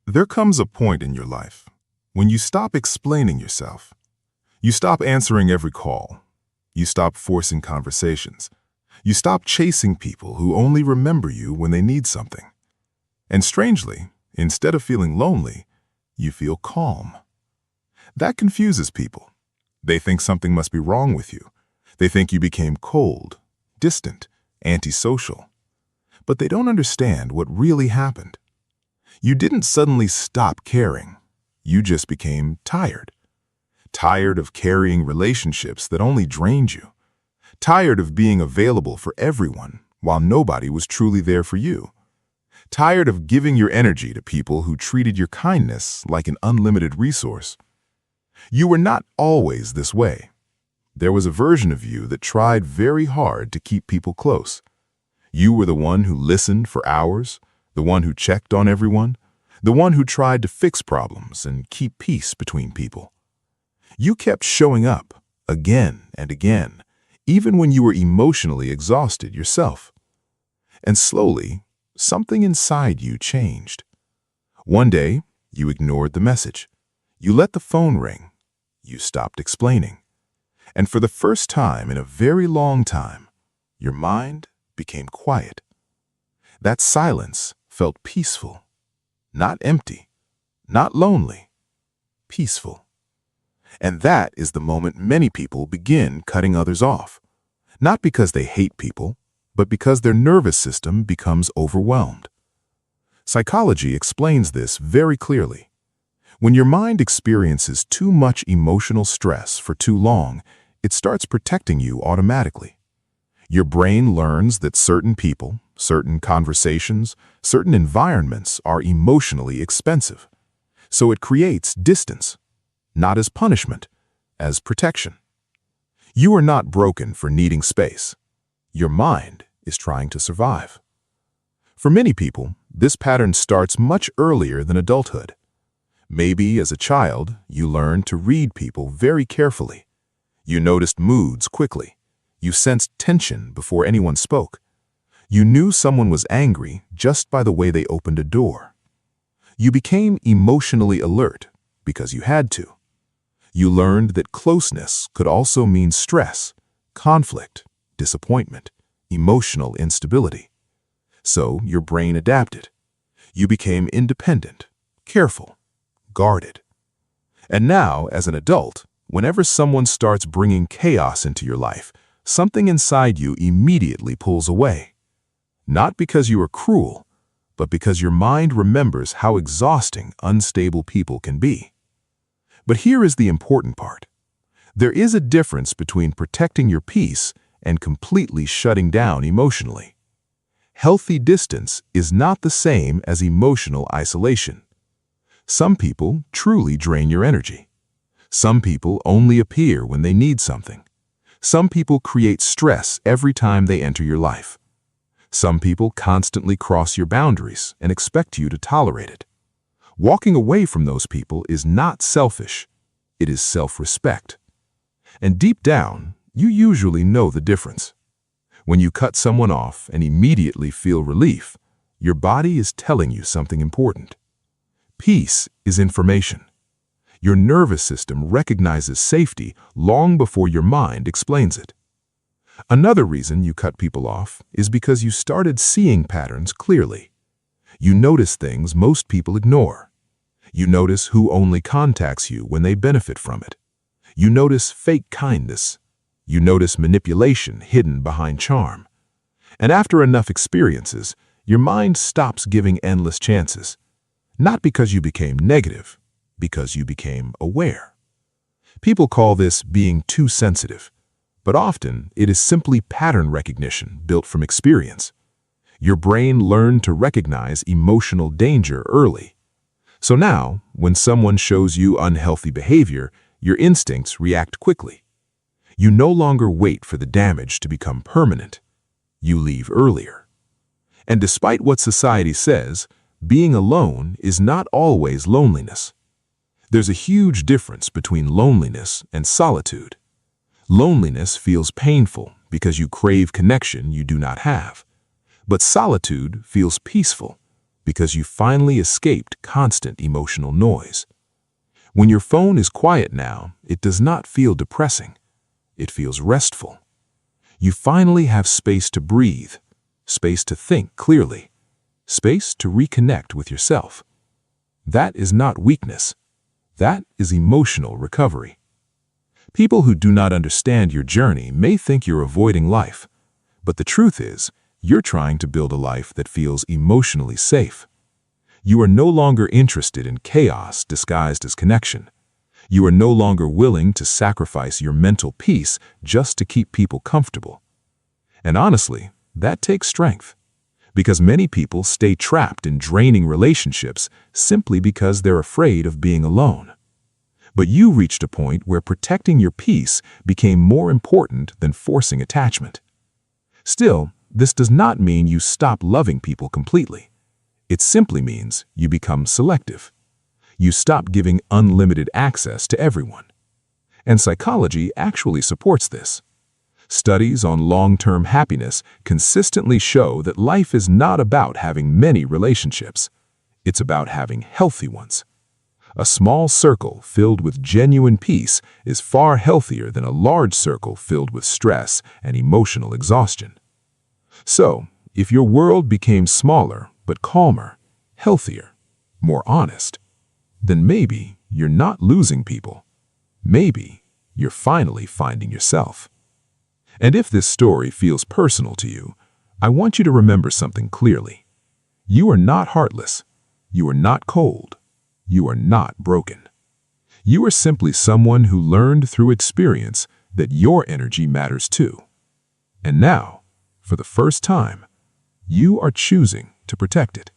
There comes a point in your life when you stop explaining yourself. You stop answering every call. You stop forcing conversations. You stop chasing people who only remember you when they need something. And strangely, instead of feeling lonely, you feel calm. That confuses people. They think something must be wrong with you. They think you became cold, distant, antisocial. But they don't understand what really happened. You didn't suddenly stop caring. You just became tired. Tired of carrying relationships that only drained you. Tired of being available for everyone while nobody was truly there for you. Tired of giving your energy to people who treated your kindness like an unlimited resource. You were not always this way. There was a version of you that tried very hard to keep people close. You were the one who listened for hours, the one who checked on everyone, the one who tried to fix problems and keep peace between people. You kept showing up again and again, even when you were emotionally exhausted yourself. And slowly, something inside you changed. One day, you ignored the message. You let the phone ring. You stopped explaining. And for the first time in a very long time, your mind became quiet. That silence felt peaceful, not empty, not lonely, peaceful. And that is the moment many people begin cutting others off, not because they hate people, but because their nervous system becomes overwhelmed. Psychology explains this very clearly. When your mind experiences too much emotional stress for too long, it starts protecting you automatically. Your brain learns that certain people, certain conversations, certain environments are emotionally expensive. So it creates distance, not as punishment, as protection. You are not broken for needing space. Your mind is trying to survive. For many people, this pattern starts much earlier than adulthood. Maybe as a child, you learned to read people very carefully. You noticed moods quickly. You sensed tension before anyone spoke. You knew someone was angry just by the way they opened a door. You became emotionally alert because you had to. You learned that closeness could also mean stress, conflict, disappointment, emotional instability. So your brain adapted. You became independent, careful, guarded. And now, as an adult, whenever someone starts bringing chaos into your life, something inside you immediately pulls away. Not because you are cruel, but because your mind remembers how exhausting unstable people can be. But here is the important part. There is a difference between protecting your peace and completely shutting down emotionally. Healthy distance is not the same as emotional isolation. Some people truly drain your energy. Some people only appear when they need something. Some people create stress every time they enter your life. Some people constantly cross your boundaries and expect you to tolerate it. Walking away from those people is not selfish. It is self-respect. And deep down, you usually know the difference. When you cut someone off and immediately feel relief, your body is telling you something important. Peace is information. Your nervous system recognizes safety long before your mind explains it. Another reason you cut people off is because you started seeing patterns clearly. You notice things most people ignore. You notice who only contacts you when they benefit from it. You notice fake kindness. You notice manipulation hidden behind charm. And after enough experiences, your mind stops giving endless chances. Not because you became negative, because you became aware. People call this being too sensitive, but often it is simply pattern recognition built from experience. Your brain learned to recognize emotional danger early. So now, when someone shows you unhealthy behavior, your instincts react quickly. You no longer wait for the damage to become permanent. You leave earlier. And despite what society says, being alone is not always loneliness. There's a huge difference between loneliness and solitude. Loneliness feels painful because you crave connection you do not have. But solitude feels peaceful because you finally escaped constant emotional noise. When your phone is quiet now, it does not feel depressing. It feels restful. You finally have space to breathe, space to think clearly, space to reconnect with yourself. That is not weakness. That is emotional recovery. People who do not understand your journey may think you're avoiding life, but the truth is, you're trying to build a life that feels emotionally safe. You are no longer interested in chaos disguised as connection. You are no longer willing to sacrifice your mental peace just to keep people comfortable. And honestly, that takes strength, because many people stay trapped in draining relationships simply because they're afraid of being alone. But you reached a point where protecting your peace became more important than forcing attachment. Still, this does not mean you stop loving people completely. It simply means you become selective. You stop giving unlimited access to everyone. And psychology actually supports this. Studies on long-term happiness consistently show that life is not about having many relationships. It's about having healthy ones. A small circle filled with genuine peace is far healthier than a large circle filled with stress and emotional exhaustion. So, if your world became smaller but calmer, healthier, more honest, then maybe you're not losing people. Maybe you're finally finding yourself. And if this story feels personal to you, I want you to remember something clearly. You are not heartless. You are not cold. You are not broken. You are simply someone who learned through experience that your energy matters too. And now, for the first time, you are choosing to protect it.